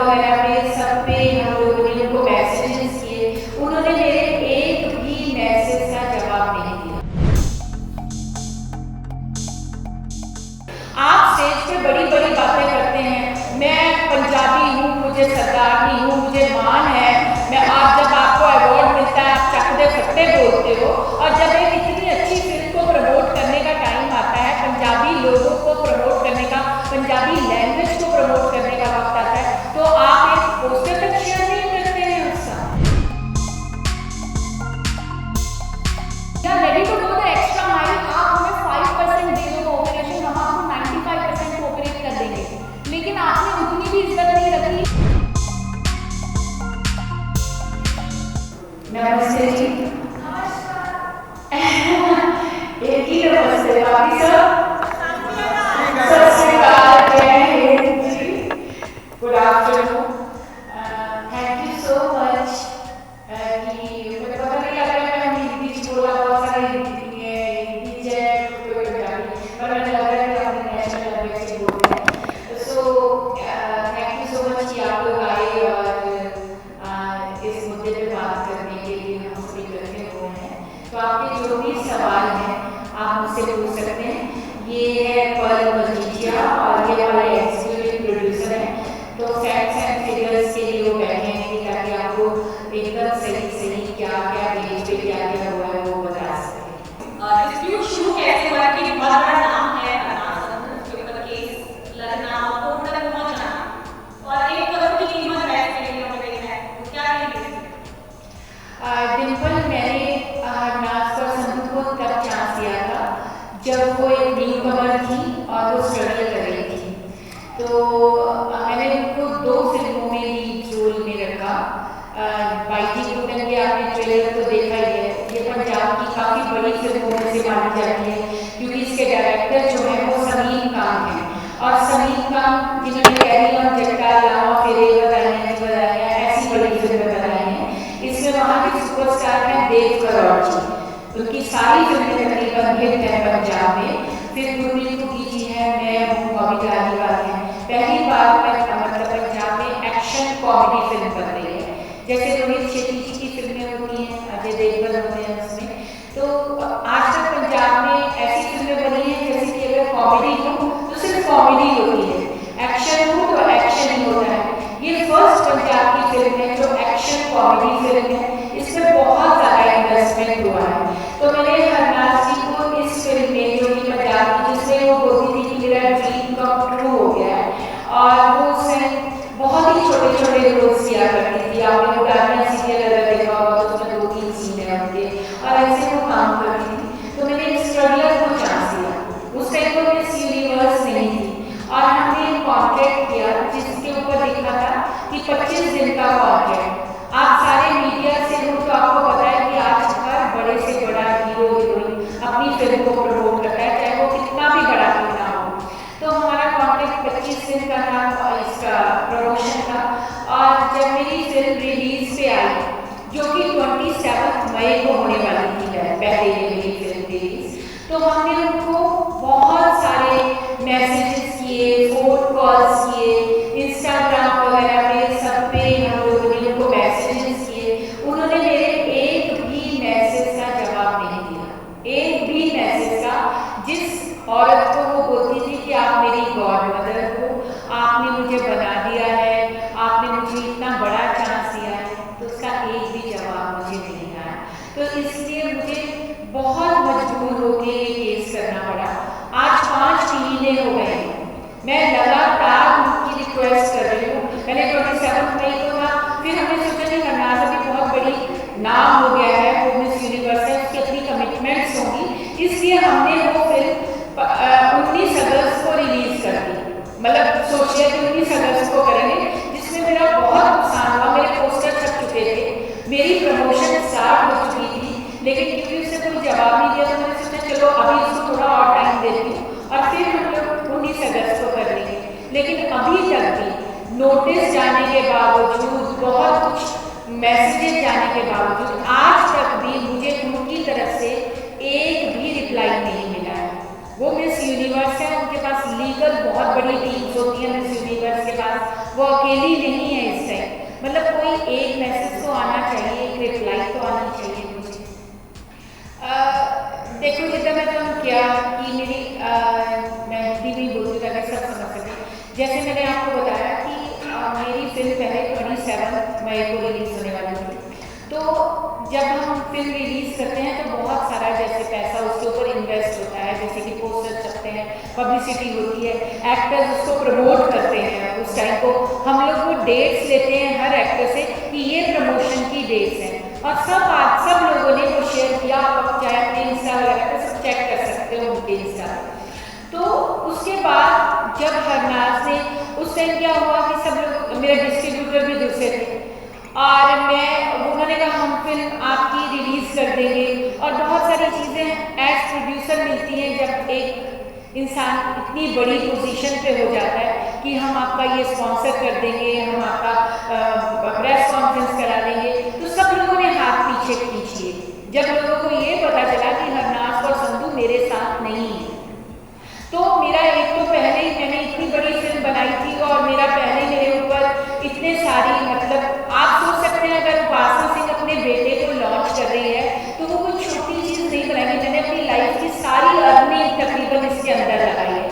वगैरह पे सब पे हम लोगों ने उनको मैसेजेस किए, उन्होंने मेरे एक भी मैसेज का जवाब नहीं दिया। आप स्टेज पे बड़ी बड़ी बातें करते हैं, मैं पंजाबी हूँ, मुझे सरदारनी हूँ, मुझे मान है, मैं आप जब आपको अवार्ड मिलता है आप चकदे फट्टे बोलते हो, और जब एक इतनी अच्छी फिल्म को प्रमोट करने का टाइम आता है, पंजाबी लोगों को प्रमोट करने का, पंजाबी लैंग्वेज को प्रमोट करने का वक्त आता है, तो आप एक पोस्टर तक शेयर नहीं करते हैं उसका। या ready to go the extra mile, आप हमें 5% दे दो कोऑपरेशन, हम आपको 95% कोऑपरेट कर देंगे, लेकिन आपने उतनी भी इज्जत नहीं रखी। नमस्ते जी। एक ही नमस्ते, बाकी सब सत श्री अकाल, जय हिंद जी, good afternoon, thank you so much. कि मुझे पता नहीं लग रहा है, मैं हिंदी बोला, बहुत सारी हिंदी है, हिंदी है कोई पंजाबी, पर मुझे लग रहा है कि अपनी नेशनल लैंग्वेज से बोल रहे हैं। So thank you so much कि आप लोग आए और इस मुद्दे पे बात करने के लिए हम सभी इकट्ठे हुए हैं। तो आपके जो भी सवाल हैं आप मुझसे पूछ सकते हैं। ये है पर्ल मजीठिया और ये हमारे एग्जीक्यूटिव प्रोड्यूसर हैं, तो फैक्ट्स एंड फिगर्स के लिए वो बैठे हैं ताकि आपको एकदम सही क्या क्या पेज पे क्या क्या हुआ है वो बता सकें। डिस्प्यूट शुरू कैसे हुआ कि बहुत बड़ा नाम है उसके ऊपर केस लगना, कोर्ट तक पहुंचना और 1 करोड़ की कीमत बैठ के लिए हो गई है, क्या कहेंगे? डिम्पल, मैंने नाज और संधू को तब चांस दिया था जब वो एक न्यू कमर थी और वो स्ट्रगल कर रही थी, तो मैंने उनको 2 फिल्मों में लीड रोल में रखा। बाइटी कुटन के आपने ट्रेलर तो देखा ही है, ये पंजाब की काफ़ी बड़ी फिल्मों में से मानी जाती है क्योंकि इसके डायरेक्टर जो है वो समीम खान हैं, और समीम खान जिन्होंने कैरी ऑन जट्टा, लावा फेरे बताया, ऐसी बड़ी फिल्में बनाई हैं। इसमें वहाँ के सुपरस्टार हैं देव करोड़ जी, उनकी सारी फिल्में तकरीबन हिट है पंजाब में। फिर गुरमीत की जी है, मैं हूँ, बॉबी धालीवाल हैं। पहली बार मतलब पंजाब में एक्शन कॉमेडी फिल्म बन रही है, जैसे रोहित शेट्टी जी की फिल्में होती हैं, अजय देवगन होते हैं उसमें, तो आज तक पंजाब में ऐसी फिल्में बनी हैं जैसे कि अगर कॉमेडी हो तो सिर्फ कॉमेडी होती है, एक्शन हो तो एक्शन ही होता है। ये फर्स्ट पंजाब की फिल्म है जो एक्शन कॉमेडी फिल्म है, इसमें बहुत ज़्यादा इन्वेस्टमेंट हुआ है। तो मैंने हरनाज जी को इस फिल्म में जो कि पंजाब की, जिसमें वो बोलती थी कि मेरा ड्रीम कम ट्रू हो गया है, और वो उसमें बहुत ही छोटे छोटे रोल्स किया करती थी। आपने उड़ानिया सीरियल अगर देखा होगा तो उसमें 2-3 सीन है उनके, और ऐसे वो काम करती थी। तो मैंने एक स्ट्रगलर को चांस दिया, उस टाइम को मिस यूनिवर्स नहीं थी, और हमने कॉन्ट्रैक्ट किया जिसके ऊपर लिखा था कि 25 दिन का कॉन्ट्रैक्ट। आप सारे मीडिया से हो तो आपको पता है कि आज हर बड़े से बड़ा हीरो हीरोइन अपनी फिल्म को प्रमोट करता है, चाहे वो कितना भी बड़ा क्यों ना हो। तो हमारा कॉन्ट्रैक्ट 25 दिन का था और इसका प्रमोशन था, और जब मेरी फिल्म रिलीज पे आई जो कि 27 मई को होने वाली थी, पहले ये मेरी फिल्म रिलीज, तो हमने उनको बहुत सारे मैसेजेस किए, फोन कॉल्स किए, इंस्टाग्राम वगैरह पे सब पे हम लोगों ने उनको मैसेजेस किए, उन्होंने मेरे एक भी मैसेज का जवाब नहीं दिया, एक भी मैसेज का। जिस औरत को वो बोलती थी कि आप मेरी गॉड मदर हो, आपने मुझे बना दिया है, आपने मुझे इतना बड़ा चांस दिया है, तो उसका एक भी जवाब मुझे नहीं आया। तो इसलिए मुझे बहुत मजबूर होकर ये केस करना पड़ा। आज 5 महीने हो गए, मैं लगातार उनकी रिक्वेस्ट कर रही हूँ। पहले 27 मई को था, फिर हमने सोचा कि हरनाज अभी बहुत बड़ी नाम हो गया है, वो मिस यूनिवर्स है, उसकी अपनी कमिटमेंट्स होंगी, इसलिए हमने वो फिल्म 19 अगस्त को रिलीज कर दी। मतलब सोचिए कि 19 अगस्त को करेंगे, जिसमें मेरा बहुत नुकसान हुआ। मेरे पोस्टर छप चुके थे, मेरी प्रमोशन स्टार्ट हो चुकी थी, लेकिन क्योंकि उससे कोई जवाब नहीं दिया तो मैंने सोचा चलो अभी इसको थोड़ा और टाइम देती हूँ और फिर हम लोग 19 अगस्त को कर लेंगे। लेकिन अभी तक भी नोटिस जाने के बावजूद, बहुत कुछ मैसेजेस जाने के बावजूद, आज तक भी मुझे उनकी तरफ से एक भी रिप्लाई नहीं मिला है। वो मिस यूनिवर्स है, उनके पास लीगल बहुत बड़ी टीम्स होती है मिस यूनिवर्स के पास, वो अकेली नहीं है इस टाइम, मतलब कोई एक मैसेज तो आना चाहिए, एक रिप्लाई तो आनी चाहिए मुझे। देखो जितना मैं तुम क्या कि मेरी मैं हिंदी में ही बोलती ताकि सब समझ सके। जैसे मैंने आपको बताया कि मेरी फिल्म पहले 27 मई को रिलीज होने वाली थी। तो जब हम फिल्म रिलीज करते हैं तो बहुत सारा जैसे पैसा उसके ऊपर इन्वेस्ट होता है, जैसे कि पोस्टर छपते हैं, पब्लिसिटी होती है, एक्टर्स उसको प्रमोट करते हैं। उस टाइम को हम लोग वो डेट्स लेते हैं हर एक्टर से कि ये प्रमोशन की डेट्स हैं, और सब लोगों ने वो शेयर किया। आप चाहे अपने इंस्टा वगैरह पे सब चेक कर सकते हो उनके इंस्टा। तो उसके बाद जब हरनाज ने उस टाइम क्या हुआ कि सब लोग, मेरे डिस्ट्रीब्यूटर भी दूसरे थे, और उन्होंने कहा हम फिल्म आपकी रिलीज कर देंगे, और बहुत सारी चीज़ें एज प्रोड्यूसर मिलती हैं जब एक इंसान इतनी बड़ी पोजीशन पे हो जाता है कि हम आपका ये स्पॉन्सर कर देंगे, हम आपका प्रेस कॉन्फ्रेंस करा देंगे। तो सब लोगों ने हाथ पीछे खींचिए जब लोगों को ये पता चला कि हरनाज और संधू मेरे साथ नहीं है। तो मेरा एक तो पहले ही मैंने इतनी बड़ी फिल्म बनाई थी, और मेरा पहले मेरे ऊपर इतने सारी, मतलब आप सोच सकते हैं अगर उपासना सिंह अपने बेटे को लॉन्च कर रही है तो वो कोई छोटी चीज़ नहीं बनाएगी। मैंने अपनी लाइफ की सारी अर्निंग तकरीबन इसके अंदर लगाई है।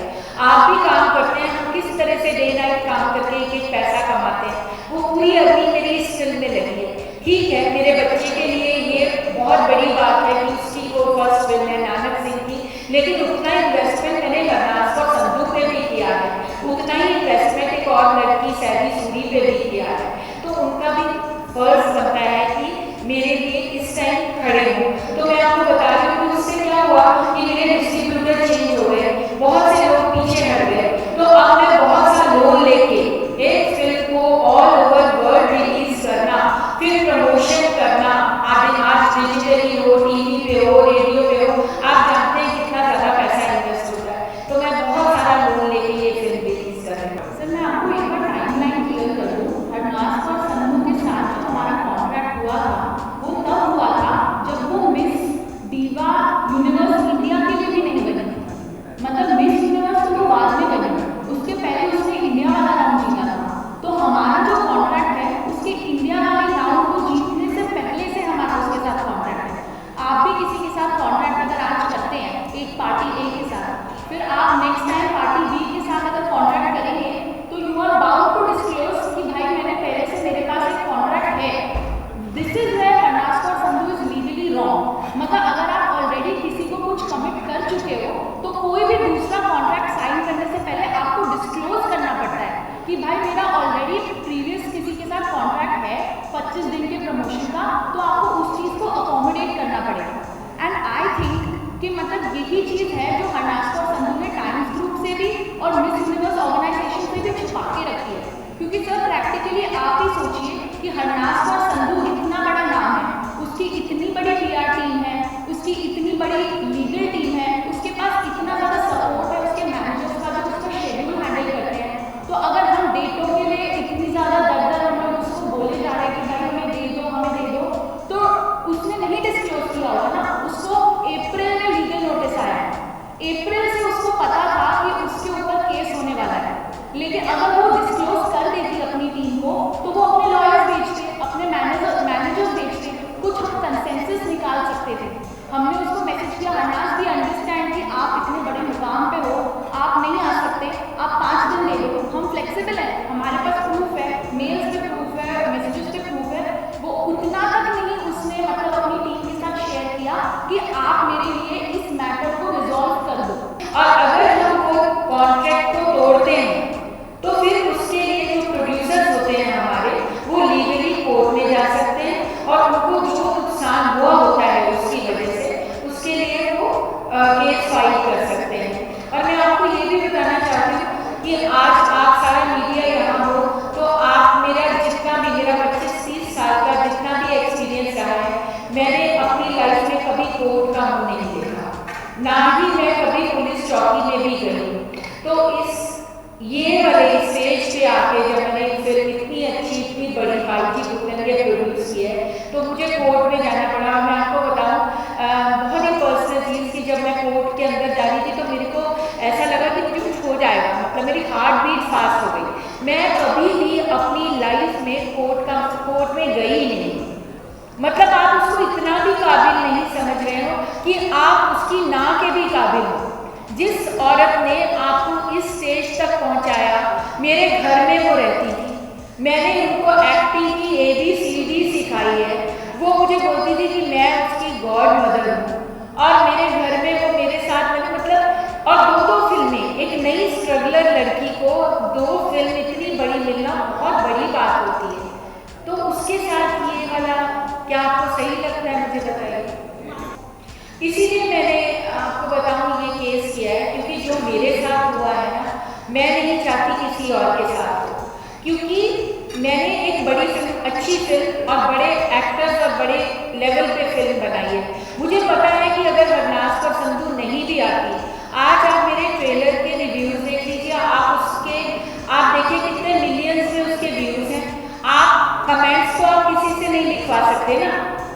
आप भी काम करते हैं, हम किस तरह से डे नाइट काम करके एक एक पैसा कमाते हैं, वो पूरी अर्निंग मेरी इस फिल्म में लगी है। ठीक है, मेरे बच्चे के लिए ये बहुत बड़ी बात है कि उसकी वो फर्स्ट फिल्म है नानक सिंह की, लेकिन उतना इन्वेस्टमेंट मैंने हरनाज और संधू पे भी किया है, उतना ही इन्वेस्टमेंट एक और लड़की सैदी सूरी पे भी किया है। तो उनका भी फर्ज बनता है कि मेरे लिए इस टाइम खड़े हो। तो मैं आपको बता रही हूँ कि उससे क्या हुआ कि मेरे डिस्ट्रीब्यूटर चेंज हो गए, बहुत से लोग पीछे हट गए। तो अब मैं बहुत सा लोन लेके एक फिल्म को ऑल ओवर वर्ल्ड रिलीज करना, फिर प्रमोशन करना, आज डिजिटली हो, टीवी पे हो, रेडियो पे हो, आप जानते हैं कितना ज़्यादा पैसा इन्वेस्ट होता है। तो मैं बहुत सारा लोन लेके ये फिल्म रिलीज कर रही हूँ। सर मैं आपको एक बार टाइमलाइन क्लियर कर दूँ। हरनाज और संधू के साथ जो हमारा कॉन्ट्रैक्ट हुआ था वो तब हुआ था जब वो मिस दीवा यूनिवर्स इंडिया के लिए भी नहीं बनी, मतलब मिस यूनिवर्स तो वो बाद में बनी, उसके पहले उसने इंडिया वाला राउंड जीता था। तो हमारा जो कॉन्ट्रैक्ट है उसके इंडिया वाले राउंड को जीतने से पहले से हमारा उसके साथ कॉन्ट्रैक्ट है। आप भी किसी के साथ कॉन्ट्रैक्ट अगर आज करते हैं एक पार्टी ए के साथ, फिर आप नेक्स्ट टाइम पार्टी बी के साथ अगर कॉन्ट्रैक्ट करेंगे तो you are bound to disclose कि भाई मैंने पहले से मेरे पास एक कॉन्ट्रैक्ट है। दिस इज वेयर हरनाज और संधू इज लीगली रॉन्ग। मतलब अगर आप ऑलरेडी किसी को कुछ कमिट कर चुके हो तो कोई भी दूसरा कॉन्ट्रैक्ट साइन करने से पहले आपको डिस्क्लोज करना पड़ता है कि भाई मेरा ऑलरेडी प्रीवियस किसी के साथ कॉन्ट्रैक्ट है 25 दिन के प्रमोशन का, तो आपको उस चीज़ को अकोमोडेट करना पड़ेगा। एंड आई थिंक कि मतलब यही चीज़ है जो हरनाज और संधू ने टाइम्स ग्रुप से भी और मिस यूनिवर्स ऑर्गेनाइजेशन से भी छुपा के रखी है। क्योंकि सर प्रैक्टिकली आप ही सोचिए कि हरनाज और संधू इतना बड़ा नाम है, उसकी इतनी बड़ी PR टीम है, उसकी इतनी बड़ी लीगल टीम है, उसके पास इतना ज़्यादा सपोर्ट है उसके मैनेजर्स का जो उसका शेड्यूल हैंडल करते हैं। तो अगर हम डेटों के लिए इतनी ज़्यादा दर हम लोग उसको बोले जा रहे हैं कि भाई हमें दे दो हमें दे दो, तो उसने नहीं डिस्क्लोज किया होगा ना। उसको अप्रैल में लीगल नोटिस आया है, अप्रैल से उसको पता था कि उसके ऊपर केस होने वाला है, लेकिन अगर वो डिस्क्लोज कर देती अपनी टीम को तो वो अपने लॉयर्स भेजते, अपने मैनेजर औरत ने आपको इस स्टेज तक पहुंचाया? मेरे घर में वो रहती थी, मैंने उनको एक्टिंग की ABCD सिखाई है। वो मुझे बोलती थी कि मैं उसकी गॉड मदर हूँ, और मेरे घर में वो मेरे साथ मतलब, और दो फिल्में, एक नई स्ट्रगलर लड़की को 2 फिल्म इतनी बड़ी मिलना बहुत बड़ी बात होती है। तो उसके साथ ये वाला क्या आपको सही लगता है, मुझे बताइए। इसीलिए मैंने आपको बताऊँ ये केस किया है, क्योंकि जो मेरे साथ हुआ है ना, मैं नहीं चाहती किसी और के साथ हो, क्योंकि मैंने एक बड़ी फिल्म, अच्छी फिल्म और बड़े एक्टर्स और बड़े लेवल पे फिल्म बनाई है। मुझे पता है कि अगर हरनाज़ कौर संधू नहीं भी आती, आज आप मेरे ट्रेलर के रिव्यूज़ देख लीजिए, आप देखिए कितने मिलियंस में उसके व्यूज़ हैं। आप कमेंट्स तो आप किसी से नहीं लिखवा सकते ना,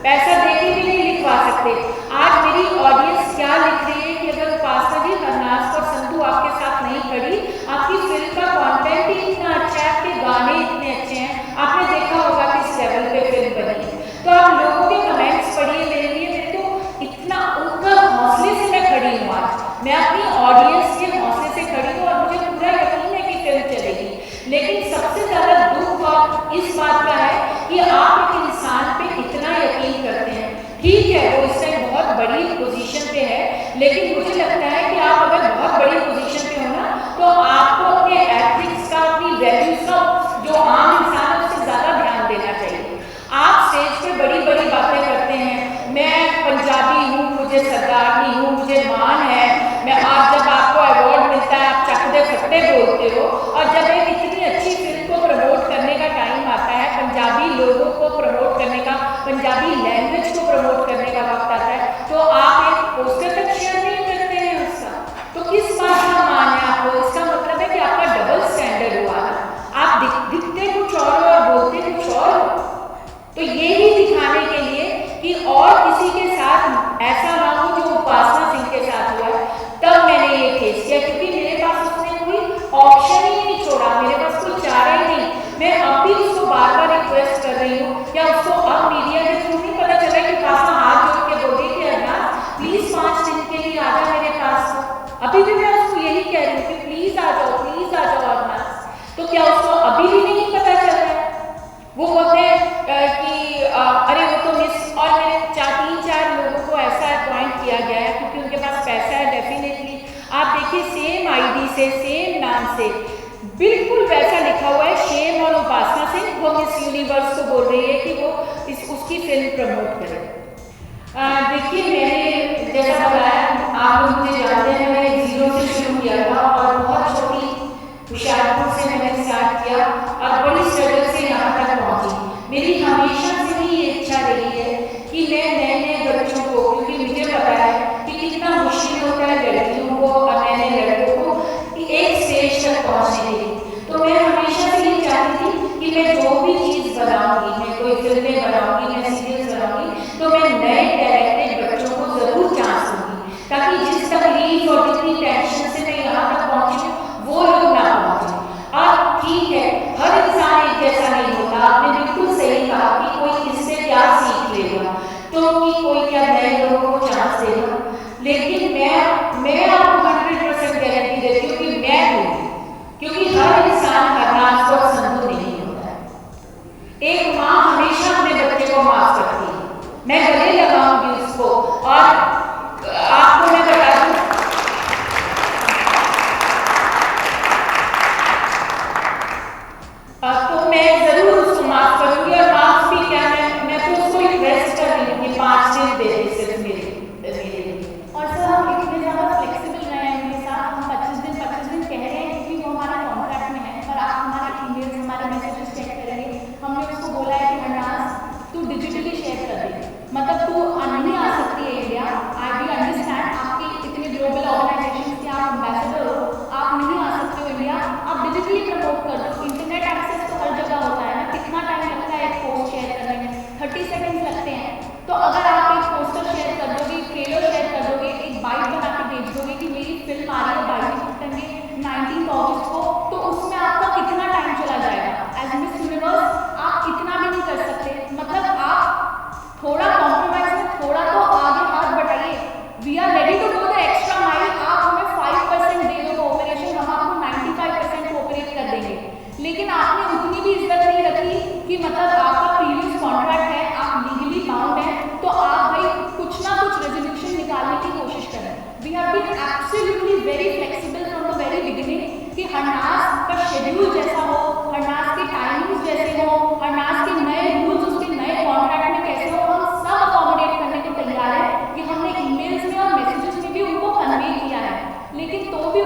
पैसा देके भी नहीं लिखवा सकते। आज मेरी ऑडियंस क्या लिख रही है कि अगर उपासना जी हरनाज़ कौर संधू आपके साथ नहीं खड़ी, आपकी फिल्म का कंटेंट ही इतना अच्छा है, आपके गाने इतने अच्छे हैं, आपने देखा होगा किस लेवल पे फिल्म बनी है। तो आप लोगों के कमेंट्स पढ़िए मेरे लिए, मेरे को इतना उनका हौसले से मैं खड़ी हूँ आज, मैं अपनी ऑडियंस के हौसले से खड़ी हूँ, और मुझे पूरा यकीन है कि फिल्म चलेगी। लेकिन सबसे ज़्यादा दुख और इस बात का है कि आप एक इंसान पे इतना यकीन करते हैं। ठीक है, वो इस टाइम बहुत बड़ी पोजीशन पे है, लेकिन मुझे लगता है कि आप अगर बहुत बड़ी पोजीशन पे हो ना, तो आपको अपने एथिक्स का, अपनी वैल्यूज का, जो आम इंसान है उससे ज़्यादा ध्यान देना चाहिए। आप स्टेज पे बड़ी बड़ी बातें करते हैं, मैं पंजाबी हूँ, मुझे सरदारनी हूँ, मुझे मान है, मैं आज जब आपको अवार्ड मिलता है आप चकदे फट्टे बोलते हो, और जब एक इतनी अच्छी फिल्म को प्रमोट करने का टाइम आता है, पंजाबी लोगों को प्रमोट करने का, पंजाबी लैंग्वेज को प्रमोट करने का वक्त आता है, तो आप एक पोस्टर तक शेयर नहीं करते हैं उसका। तो किस बात का मान है आपको? इसका मतलब है कि आपका डबल स्टैंडर्ड हुआ ना, आप दिखते कुछ और हो और बोलते कुछ और हो। तो यही दिखाने के लिए कि और किसी के साथ ऐसा ना हो जो उपासना सिंह के साथ हुआ, तब मैंने ये केस किया, क्योंकि मेरे पास उसने कोई ऑप्शन ही नहीं छोड़ा, मेरे पास कोई चारा ही नहीं। मैं अब भी उसको बार बार रिक्वेस्ट कर रही हूँ, या उसको अब मीडिया के थ्रू नहीं पता चला कि उपासना हाथ जोड़ के बोली कि हरनाज़ प्लीज 5 दिन के लिए आ जा मेरे पास। अभी भी मैं उसको यही कह रही हूँ कि प्लीज आ जाओ हरनाज़। तो क्या उसको अभी भी नहीं पता चल रहा है? वो बोलते हैं कि अरे वो तो मिस, और मेरे 3-4 लोगों को ऐसा अपॉइंट किया गया है क्योंकि उनके पास पैसा है। डेफिनेटली आप देखिए, सेम आईडी से, सेम नाम से, बिल्कुल वैसा लिखा हुआ है, शेम और उपासना सिंह, वो मिस यूनिवर्स को बोल रही है कि वो उसकी फिल्म प्रमोट करे। देखिए, मैंने जैसा बताया, आप लोग मुझे जानते हैं, मैंने 0 से शुरू किया था और बहुत छोटी होशियारपुर से मैंने स्टार्ट किया और बड़ी स्ट्रगल से यहाँ तक पहुँची। मेरी हमेशा से ही ये इच्छा रही है कि मैं नए नए बच्चों को, क्योंकि मुझे पता है कि कितना मुश्किल होता है लड़कियों को और नए नए लड़कों को एक स्टेज तक पहुँचने के लिए, तो मैं हमेशा से ये चाहती थी कि मैं जो भी चीज़ बनाऊँगी, मैं कोई फिल्में बनाऊँगी, मैं सीरियल्स बनाऊँगी, तो मैं नए टैलेंटेड बच्चों को ज़रूर चांस दूँगी, ताकि जिस तकलीफ और जितनी टेंशन से मैं यहाँ तक पहुँची वो लोग ना पहुँचे। और ठीक है, हर इंसान एक जैसा नहीं होता, आपने बिल्कुल सही कहा कि कोई इससे क्या सीख लेगा, तो कि कोई क्या नए लोगों को चांस देगा, लेकिन मैं आपको 100% गारंटी देती हूँ कि मैं दूँगी, क्योंकि हर इंसान हरनाज़ कौर संधू नहीं होता है। एक माँ हमेशा अपने बच्चे को माफ करती है, मैं गले लगाऊंगी उसको, और आपको मैं बता दूँ, तो मैं जरूर उसको माफ करूंगी। और माफ भी क्या, मैं तो उसको रिक्वेस्ट कर रही हूँ कि 5 दिन दे दे सिर्फ मेरे लिए। और सर, हम इतने ज़्यादा फ्लेक्सिबल रहे हैं उनके साथ, हम 25 दिन कह रहे हैं क्योंकि वो हमारे कॉन्ट्रैक्ट में है, पर आप हमारे ईमेल्स, हमारे मैसेजेस चेक करेंगे, हमने उसको बोला है कि हरनाज़ तू डिजिटली शेयर कर दे, मतलब तू नहीं आ सकती है इंडिया, आई वी अंडरस्टैंड, आपकी इतनी ग्लोबल ऑर्गेनाइजेशन के आप एम्बेसडर हो, आप नहीं आ सकते हो इंडिया, आप डिजिटली प्रमोट कर दो। इंटरनेट एक्सेस तो हर जगह होता है ना, कितना टाइम लगता है एक पोस्ट शेयर करने में? 30 सेकेंड्स लगते हैं। तो अगर आप एक पोस्टर शेयर कर दोगे, ट्रेलर शेयर कर दोगे, एक बाइट बना के भेज दोगे कि मेरी फिल्म आ रही है 22 सितंबर 19 अगस्त को, तो उसमें आपका कितना टाइम चला जाएगा? एज मिस यूनिवर्स आप इतना भी नहीं कर सकते, मतलब आप थोड़ा कॉम्प्रोमाइज में थोड़ा तो आगे हाथ बढ़ाइए। We are ready to go the extra mile, आप हमें 5% लेकिन आपने उतनी भी इज्जत नहीं रखी कि मतलब आपका प्रीवियस कॉन्ट्रैक्ट है, आप लीगली बाउंड है, तो आप भाई कुछ ना कुछ रेजोल्यूशन निकालने की कोशिश करें। We have been absolutely very flexible from the very beginning कि हरनास का शेड्यूल जैसा हो, हरनास के टाइमिंग्स जैसे हो, हरनास के नए रूल्स उसके नए कॉन्ट्रैक्ट में कैसे हो, हम सब अकोमोडेट करने को तैयार है। कि हमने ईमेल्स में और मैसेजेस में भी उनको कन्वे किया है, लेकिन तो भी